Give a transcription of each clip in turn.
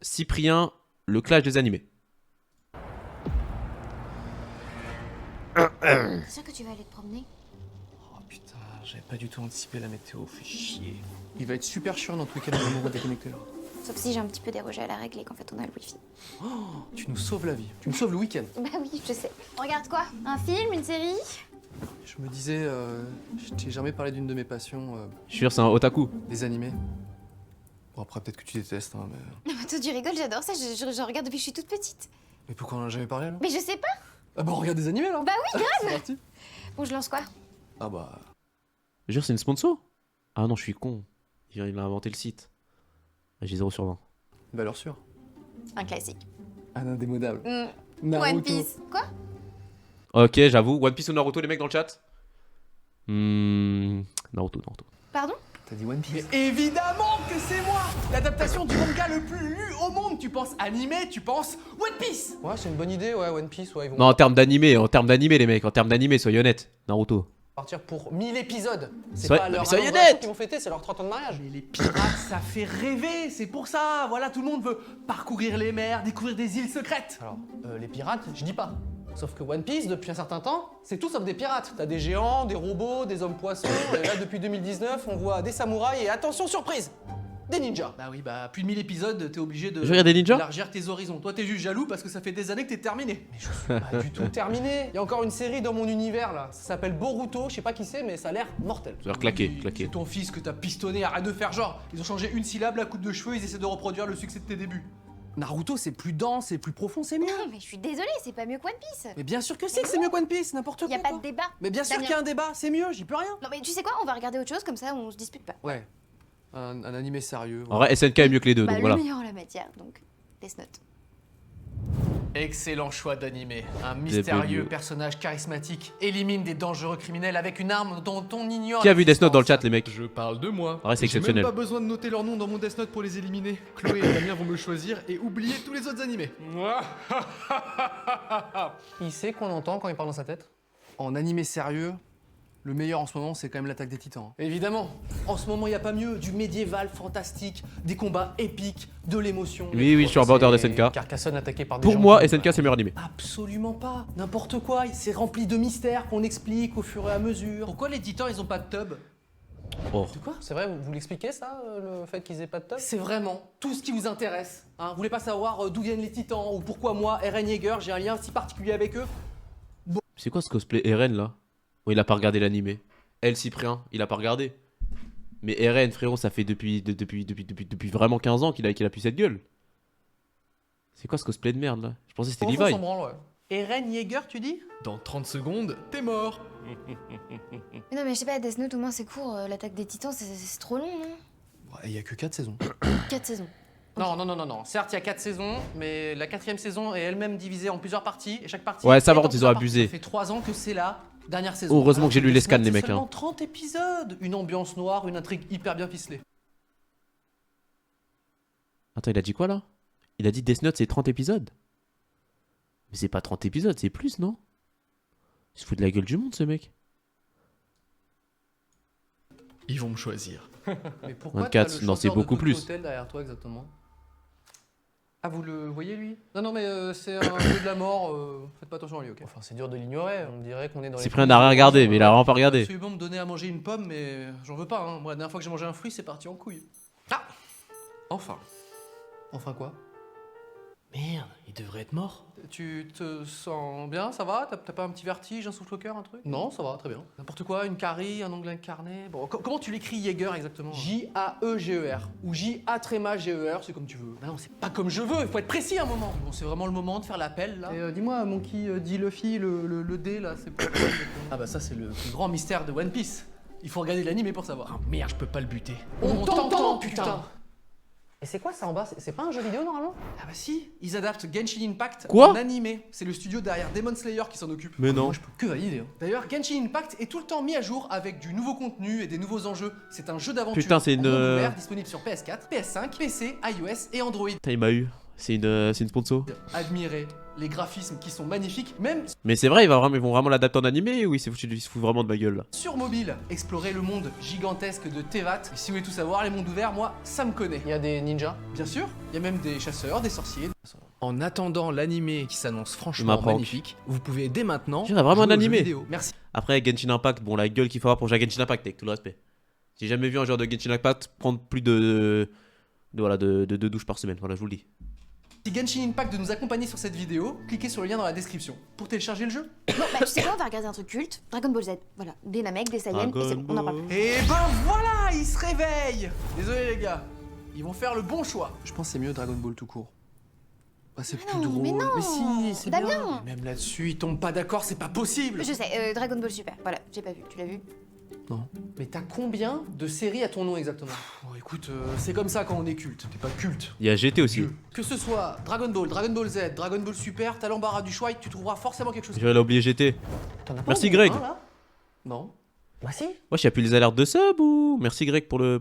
Cyprien, le clash des animés. T'es sûr que tu vas aller te promener? Oh putain, j'avais pas du tout anticipé la météo, fait chier. Il va être super chiant notre week-end d'amoureux déconnecté là. Sauf si j'ai un petit peu dérogé à la règle et qu'en fait on a le wifi. Oh, tu nous sauves la vie, tu me sauves le week-end. Bah oui, je sais. On regarde quoi? Un film? Une série? Je me disais, je t'ai jamais parlé d'une de mes passions, Je suis sûr, c'est un otaku. les animés. Bon après peut-être que tu détestes, hein, mais... Non mais toi tu rigoles, j'adore ça, je regarde depuis que je suis toute petite. Mais pourquoi on en a jamais parlé alors? Mais je sais pas. Ah bah on regarde des animés alors. Bah oui, grave. C'est parti. Bon, je lance quoi? Ah bah... Je jure, c'est une sponsor? Ah non, je suis con. Il a inventé le site. J'ai 0 sur 20. Valeur sûre. Un classique. Un indémodable. One Piece. Quoi? Ok, j'avoue. One Piece ou Naruto, les mecs dans le chat? Naruto. Pardon? T'as dit One Piece? Mais évidemment que c'est moi! L'adaptation du manga le plus lu au monde! Tu penses animé, tu penses One Piece! Ouais, c'est une bonne idée, ouais, One Piece, ouais, ils vont Non, en termes d'animé, les mecs. En termes d'animé, soyez honnêtes. Naruto. partir pour 1000 épisodes. C'est Soyez- pas leur mais soyez anniversaire honnête. qu'ils vont fêter, c'est leur 30 ans de mariage. Mais les pirates, ça fait rêver! C'est pour ça! Voilà, tout le monde veut parcourir les mers, découvrir des îles secrètes! Alors, les pirates, je dis pas. Sauf que One Piece, depuis un certain temps, c'est tout sauf des pirates. T'as des géants, des robots, des hommes poissons, et là, depuis 2019, on voit des samouraïs et attention, surprise, des ninjas. Bah oui, bah plus de 1000 épisodes, t'es obligé de Je regarde des ninjas. élargir tes horizons. Toi, t'es juste jaloux parce que ça fait des années que t'es terminé. Mais je suis pas du tout terminé. Il y a encore une série dans mon univers, là. Ça s'appelle Boruto, je sais pas qui c'est, mais ça a l'air mortel. Ça a l'air claqué, Oui, claqué. C'est ton fils que t'as pistonné, arrête de faire genre. Ils ont changé une syllabe, la coupe de cheveux, ils essaient de reproduire le succès de tes débuts. Naruto, c'est plus dense, c'est plus profond, c'est mieux. Non mais je suis désolée, c'est pas mieux que One Piece. Mais bien sûr que c'est mieux que One Piece, n'importe Y quoi. a pas toi. de débat. Mais bien sûr Damien. qu'il y a un débat, c'est mieux, j'y peux rien. Non mais tu sais quoi, on va regarder autre chose comme ça on se dispute pas. Ouais, un animé sérieux. En vrai, SNK est mieux que les deux, Bah donc le voilà. meilleur en la matière, donc Death Note. Excellent choix d'animé. Un Des mystérieux béliers. personnage charismatique élimine des dangereux criminels avec une arme dont on ignore. Qui a vu Death Note dans le l'existence. chat, les mecs? Je parle de moi. Ouais, c'est J'ai exceptionnel. même pas besoin de noter leur nom dans mon Death Note pour les éliminer. Chloé et Damien vont me choisir et oublier tous les autres animés. Il sait qu'on entend quand il parle dans sa tête. En animé sérieux, le meilleur en ce moment, c'est quand même l'Attaque des Titans. Évidemment, en ce moment, il n'y a pas mieux. Du médiéval fantastique, des combats épiques, de l'émotion. Oui, je suis un vendeur de C'est SNK. Carcassonne attaqué par des Pour gens moi, qui- SNK, c'est le meilleur animé. Absolument pas. N'importe quoi. C'est rempli de mystères qu'on explique au fur et à mesure. Pourquoi les titans ils ont pas de tub? Oh. De quoi? C'est vrai, vous l'expliquez ça, le fait qu'ils aient pas de top? C'est vraiment tout ce qui vous intéresse. Hein. Vous voulez pas savoir d'où viennent les titans ou pourquoi moi, Eren Yeager, j'ai un lien si particulier avec eux? C'est quoi ce cosplay Eren là? Oh, il a pas regardé l'animé. Elle, Cyprien, il a pas regardé. Mais Eren, frérot, ça fait depuis vraiment 15 ans qu'il a plus cette gueule. C'est quoi ce cosplay de merde là? Je pensais que c'était On Levi. s'en branle, ouais. Eren Yeager, tu dis? Dans 30 secondes, t'es mort. Mais non mais je sais pas, Death Note au moins c'est court, l'attaque des titans c'est trop long non? Il y a que 4 saisons. 4 saisons. Non. Certes, il y a 4 saisons, mais la 4ème saison est elle-même divisée en plusieurs parties, et chaque partie... Ouais, ça est par en contre, ils ont plusieurs abusé. parties. Ça fait 3 ans que c'est la dernière saison. Heureusement que j'ai lu les Death scans, Note, les c'est mecs, seulement hein. 30 épisodes, une ambiance noire, une intrigue hyper bien ficelée. Attends, il a dit quoi là? Il a dit Death Note c'est 30 épisodes. Mais c'est pas 30 épisodes, c'est plus, non? Il se fout de la gueule du monde, ce mec. Ils vont me choisir. Mais pourquoi 24, t'as le non, c'est chanteur de beaucoup Tokyo plus. Hotel derrière toi exactement? Ah, vous le voyez lui? Non, mais c'est un jeu de la mort, faites pas attention à lui, ok? Enfin, c'est dur de l'ignorer, on dirait qu'on est dans les... Cyprien n'a rien regardé, mais il a vraiment pas regardé. Absolument me donner à manger une pomme, mais j'en veux pas. Hein. Moi, la dernière fois que j'ai mangé un fruit, c'est parti en couille. Ah! Enfin. Enfin quoi? Merde, il devrait être mort. Tu te sens bien, ça va? T'as pas un petit vertige, un souffle au cœur, un truc? Non, ça va, très bien. N'importe quoi, une carie, un ongle incarné. Bon, comment tu l'écris Jaeger exactement? J-A-E-G-E-R ou J-A-G-E-R, c'est comme tu veux. Bah non, c'est pas comme je veux, il faut être précis un moment. Bon, c'est vraiment le moment de faire l'appel là. Et dis-moi, mon qui dit Luffy, le D là, c'est quoi? Ah bah ça, c'est le plus grand mystère de One Piece. Il faut regarder l'anime pour savoir. Oh merde, je peux pas le buter. On t'entend, putain! Et c'est quoi ça en bas? C'est pas un jeu vidéo normalement? Ah bah si, ils adaptent Genshin Impact Quoi en animé. C'est le studio derrière Demon Slayer qui s'en occupe. Mais non. Moi je peux que valider. Hein. D'ailleurs, Genshin Impact est tout le temps mis à jour avec du nouveau contenu et des nouveaux enjeux. C'est un jeu d'aventure Putain, c'est en une, monde ouvert disponible sur PS4, PS5, PC, iOS et Android. Putain, il m'a eu. C'est une sponsor. Admirez les graphismes qui sont magnifiques, même Mais c'est vrai, ils vont vraiment l'adapter en animé ou ils se foutent vraiment de ma gueule là? sur mobile. Explorez le monde gigantesque de Tevat. Et si vous voulez tout savoir, les mondes ouverts, moi, ça me connaît. Il y a des ninjas, bien sûr. Il y a même des chasseurs, des sorciers. En attendant l'animé qui s'annonce franchement m'apprend. magnifique, vous pouvez dès maintenant. Je dirais vraiment jouer un aux jeux animé. vidéo. Merci. Après, Genshin Impact, bon, la gueule qu'il faut avoir pour jouer à Genshin Impact, avec tout le respect. J'ai jamais vu un joueur de Genshin Impact prendre plus de douches par semaine, voilà, je vous le dis. Si Genshin Impact de nous accompagner sur cette vidéo, cliquez sur le lien dans la description pour télécharger le jeu. Non, bah tu sais quoi, on va regarder un truc culte. Dragon Ball Z. Voilà, des Namek, des Saiyans, et c'est bon, on en parle plus. Et ben voilà, ils se réveillent. Désolé les gars, ils vont faire le bon choix. Je pense que c'est mieux Dragon Ball tout court. Bah, c'est plus non, drôle. mais non, si, c'est Damien. bien. Mais même là-dessus, ils tombent pas d'accord, c'est pas possible. Je sais, Dragon Ball Super. Voilà, j'ai pas vu. Tu l'as vu? Non. Mais t'as combien de séries à ton nom exactement? Oh, écoute, c'est comme ça quand on est culte. T'es pas culte. Il y a GT aussi. Dieu. Que ce soit Dragon Ball, Dragon Ball Z, Dragon Ball Super, t'as l'embarras du choix et tu trouveras forcément quelque chose. J'aurais oublié GT. T'en as pas Merci, oublié Greg. un, là? Non. Bah si. Wesh, y'a plus les alertes de sub ou. Merci Greg pour le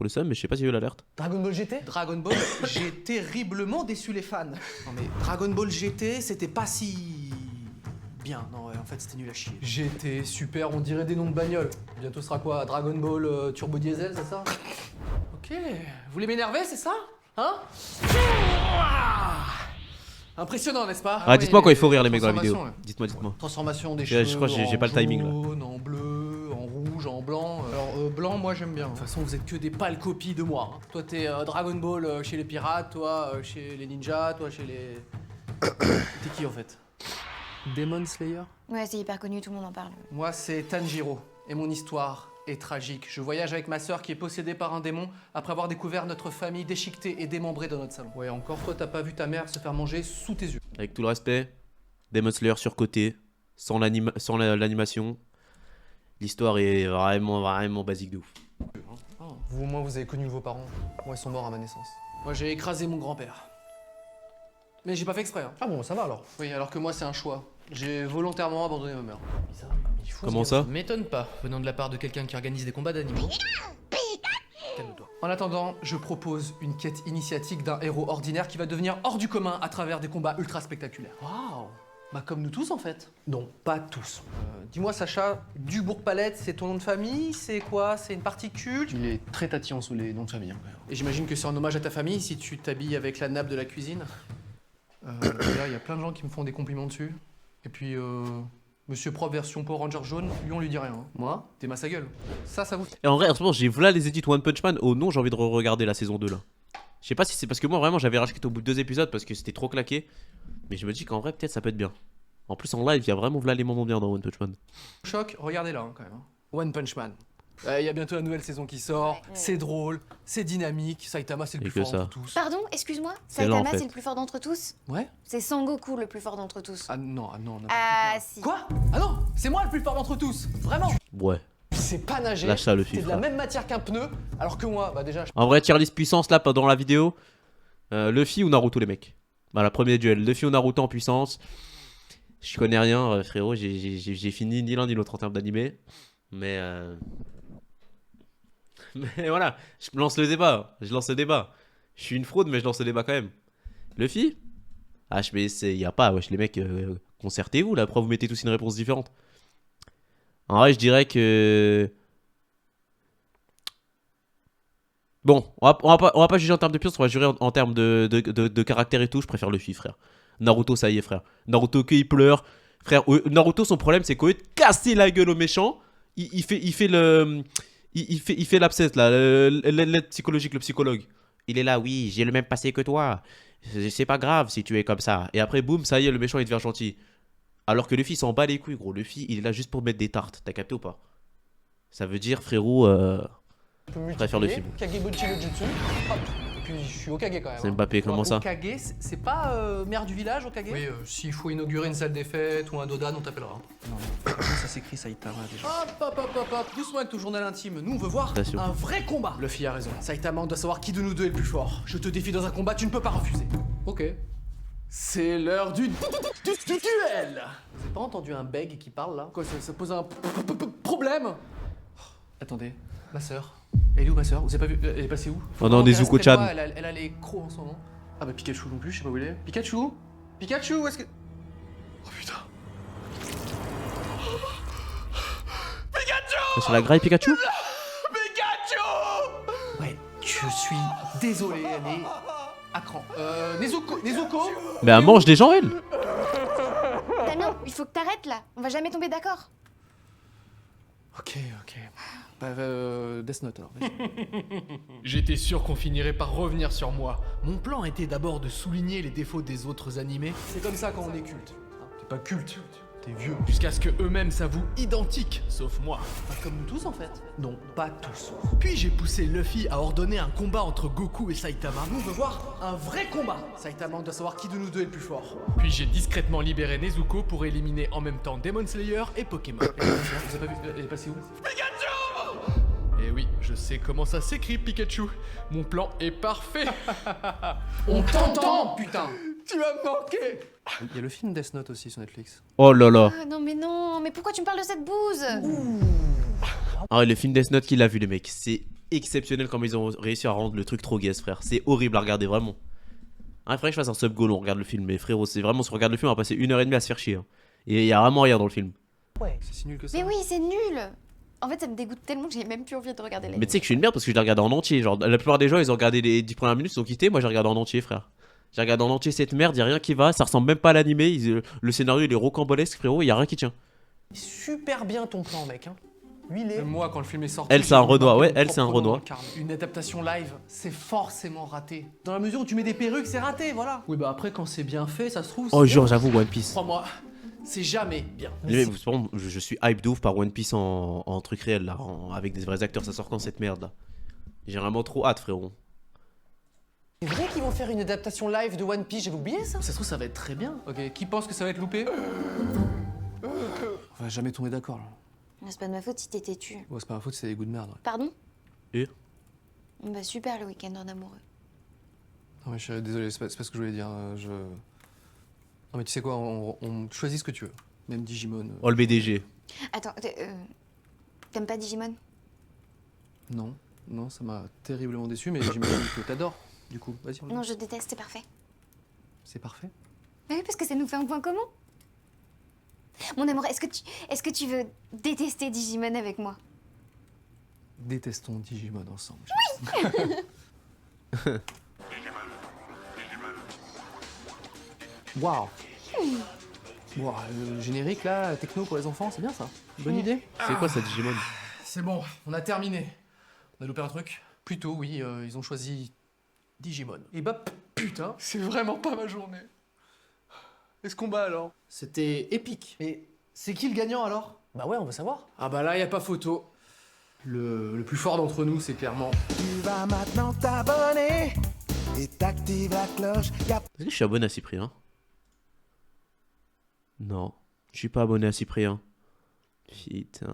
sub, mais je sais pas si j'ai eu l'alerte. Dragon Ball GT? Dragon Ball, j'ai terriblement déçu les fans. Non mais Dragon Ball GT, c'était pas si bien. Non, ouais, en fait, c'était nul à chier. GT, super, on dirait des noms de bagnoles. Bientôt ce sera quoi? Dragon Ball Turbo Diesel, c'est ça? Ok, vous voulez m'énerver, c'est ça? Hein? Impressionnant, n'est-ce pas? Ah, dites-moi quand il faut rire les mecs dans la Transformation, vidéo. ouais. Dites-moi. Transformation des Je cheveux. crois que j'ai en pas le timing, là. jaune, en bleu, en rouge, en blanc. Alors, blanc, moi j'aime bien. De toute façon, vous êtes que des pâles copies de moi. Hein. Toi, t'es Dragon Ball chez les pirates, toi chez les ninjas, toi chez les. T'es qui en fait? Demon Slayer? Ouais, c'est hyper connu, tout le monde en parle. Moi, c'est Tanjiro. Et mon histoire est tragique. Je voyage avec ma sœur qui est possédée par un démon après avoir découvert notre famille déchiquetée et démembrée dans notre salon. Ouais, encore toi, t'as pas vu ta mère se faire manger sous tes yeux. Avec tout le respect, Demon Slayer surcoté, sans l'animation. L'histoire est vraiment basique de ouf. Vous, au moins, vous avez connu vos parents. Moi, ils sont morts à ma naissance. Moi, j'ai écrasé mon grand-père. Mais j'ai pas fait exprès. Hein. Ah bon, ça va alors. Oui, alors que moi, c'est un choix. J'ai volontairement abandonné ma mère. Bizarre. Il faut Comment se ça? calmer. M'étonne pas, venant de la part de quelqu'un qui organise des combats d'animaux. Calme-toi. En attendant, je propose une quête initiatique d'un héros ordinaire qui va devenir hors du commun à travers des combats ultra spectaculaires. Waouh! Bah comme nous tous en fait. Non, pas tous. Dis-moi Sacha, Dubourg-Palette, c'est ton nom de famille? C'est quoi? C'est une partie culte? Il est très tatillon sous les noms de famille. Hein, quand même. Et j'imagine que c'est en hommage à ta famille si tu t'habilles avec la nappe de la cuisine. Là, il y a plein de gens qui me font des compliments dessus. Et puis, Monsieur Prof version Power Ranger jaune, lui on lui dit rien. Hein. Moi, t'es ma sa gueule. Ça vous... Et en vrai, en ce moment, j'ai là les edits One Punch Man. Oh non, j'ai envie de regarder la saison 2 là. Je sais pas si c'est parce que moi vraiment j'avais racheté au bout de 2 épisodes parce que c'était trop claqué. Mais je me dis qu'en vrai, peut-être ça peut être bien. En plus, en live, il y a vraiment là les moments bien dans One Punch Man. Choc, regardez là hein, quand même. Hein. One Punch Man. Il y a bientôt la nouvelle saison qui sort, Ouais. c'est drôle, c'est dynamique, Saitama c'est le Et plus que fort ça. d'entre tous. Pardon, excuse-moi, C'est lent, en Saitama fait. c'est le plus fort d'entre tous? Ouais? C'est Sangoku le plus fort d'entre tous. Ah non, non. Ah si. Quoi? Ah non, c'est moi le plus fort d'entre tous, vraiment. Ouais. C'est pas nager, Lâche ça, le c'est fil, de la frère. même matière qu'un pneu, alors que moi, bah déjà, En vrai, tier list puissance là pendant la vidéo. Luffy ou Naruto les mecs. Voilà, premier duel. Luffy ou Naruto en puissance. Je connais rien, frérot. J'ai fini ni l'un ni l'autre en termes d'animé. Mais mais voilà, je lance le débat. Je lance le débat. Je suis une fraude, mais je lance le débat quand même. Luffy? Ah, il y a pas, wesh, les mecs, concertez-vous là. Pourquoi vous mettez tous une réponse différente? En vrai, je dirais que. Bon, on va pas juger en termes de puissance, on va juger en termes de caractère et tout. Je préfère Luffy, frère. Naruto, ça y est, frère. Naruto, qu'il pleure. Frère, Naruto, son problème, c'est qu'au lieu de casser la gueule aux méchants, il fait l'abcès, là, l'aide psychologique, le psychologue. Il est là, oui, j'ai le même passé que toi. C'est pas grave si tu es comme ça. Et après, boum, ça y est, le méchant, il devient gentil. Alors que Luffy, il s'en bat les couilles, gros. Luffy, il est là juste pour mettre des tartes. T'as capté ou pas? Ça veut dire, frérot, je préfère Luffy. Kagebuchi no Jutsu, hop, et puis je suis Okage quand même. C'est Mbappé, comment ça? Okage, c'est pas maire du village, Okage? Oui, s'il faut inaugurer une salle des fêtes ou un dodan, on t'appellera. Non, mais comment ça s'écrit Saitama déjà? Hop, doucement avec ton journal intime. Nous, on veut voir Attention. un vrai combat. Luffy a raison. Saitama, on doit savoir qui de nous deux est le plus fort. Je te défie dans un combat, tu ne peux pas refuser. Ok. C'est l'heure du duel. Vous avez pas entendu un beg qui parle là? Quoi, ça pose un problème? Attendez, ma sœur. Elle est où ma sœur? Vous avez pas vu? Elle est passée où? Oh non, Elle reste Nezuko-chan. près de moi, elle a les crocs en ce moment. Ah bah Pikachu non plus, je sais pas où il est. Pikachu Pikachu, où est-ce que... Oh putain. Sur la graille Pikachu? Ouais, je suis désolé, elle est à cran. Nezuko Mais elle mange des gens, elle. Damien, il faut que t'arrêtes là. On va jamais tomber d'accord. Ok. Bah, Death Note alors, vas-y. J'étais sûr qu'on finirait par revenir sur moi. Mon plan était d'abord de souligner les défauts des autres animés, C'est comme ça quand on est culte. t'es pas culte, T'es vieux. jusqu'à ce que eux-mêmes s'avouent identiques, sauf moi. Pas comme nous tous en fait. Non, pas tous. Puis j'ai poussé Luffy à ordonner un combat entre Goku et Saitama. Nous, on veut voir un vrai combat. Saitama, on doit savoir qui de nous deux est le plus fort. Puis j'ai discrètement libéré Nezuko pour éliminer en même temps Demon Slayer et Pokémon. Vous avez pas vu, elle est passée où? Et oui, je sais comment ça s'écrit, Pikachu. Mon plan est parfait. On t'entend, putain. Tu vas me manquer. Il y a le film Death Note aussi sur Netflix. Oh là là. Ah, non, mais pourquoi tu me parles de cette bouse? Ah ouais, le film Death Note qu'il a vu, les mecs. C'est exceptionnel comme ils ont réussi à rendre le truc trop guess, frère. C'est horrible à regarder, vraiment. Ah, il faudrait que je fasse un sub-goal, on regarde le film. Mais frérot, c'est vraiment, si on regarde le film, on va passer 1h30 à se faire chier. Hein. Et il y a vraiment rien dans le film. Ouais. C'est si nul que ça. Mais oui, c'est nul. En fait, ça me dégoûte tellement que j'ai même plus envie de regarder la Mais tu sais que je suis une merde parce que je l'ai regardé en entier. Genre, la plupart des gens, ils ont regardé les 10 premières minutes, ils ont quitté. Moi, j'ai regardé en entier, frère. J'ai regardé en entier cette merde, y a rien qui va. Ça ressemble même pas à l'animé. Le scénario, il est rocambolesque, frérot. Y a rien qui tient. Super bien ton plan, mec. Hein. Huilé. Même moi, quand le film est sorti. Elle, c'est un j'ai voulu Renoir. marquer Ouais, mon elle, c'est un propre nom dans Renoir. le carnet. Une adaptation live, c'est forcément raté. Dans la mesure où tu mets des perruques, c'est raté, voilà. Oui, bah après, quand c'est bien fait, ça se trouve. Oh, c'est genre, bien. j'avoue, One Piece. Crois-moi, c'est jamais bien. Mais par contre, je suis hype de ouf par One Piece en truc réel, là. Avec des vrais acteurs. Ça sort quand cette merde, là? J'ai vraiment trop hâte, frérot. C'est vrai qu'ils vont faire une adaptation live de One Piece, j'avais oublié ça. Ça se trouve, ça va être très bien. Ok, qui pense que ça va être loupé? On va jamais tomber d'accord là. C'est pas de ma faute si t'es têtu. Bon, c'est pas ma faute, c'est des goûts de merde. Ouais. Pardon? Et Bah super le week-end en amoureux. Non, mais je suis désolé, c'est pas ce que je voulais dire. Non, mais tu sais quoi, on choisit ce que tu veux. Même Digimon. Oh, le BDG. Attends, t'aimes pas Digimon? Non, ça m'a terriblement déçu, mais j'imagine que t'adores. Du coup, vas-y, on y va. Non, je déteste, c'est parfait. C'est parfait. Bah oui, parce que ça nous fait un point commun. Mon amour, est-ce que tu veux détester Digimon avec moi? Détestons Digimon ensemble. Waouh. Wow, le générique là, techno pour les enfants, c'est bien ça. Bonne idée. C'est quoi ça, Digimon? C'est bon, on a terminé. On a loupé un truc? Plutôt, oui, ils ont choisi Digimon. Et bah putain, c'est vraiment pas ma journée. Et ce combat alors? C'était épique. Mais c'est qui le gagnant alors? Bah ouais, on veut savoir. Ah bah là, y a pas photo. Le plus fort d'entre nous, c'est clairement... Tu vas maintenant t'abonner et t'actives la cloche. Est-ce que je suis abonné à Cyprien? Non, je suis pas abonné à Cyprien. Putain.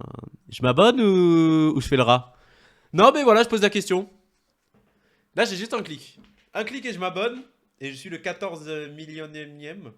Je m'abonne ou je fais le rat? Non, mais voilà, je pose la question. Là, j'ai juste un clic. Un clic et je m'abonne. Et je suis le 14 millionième.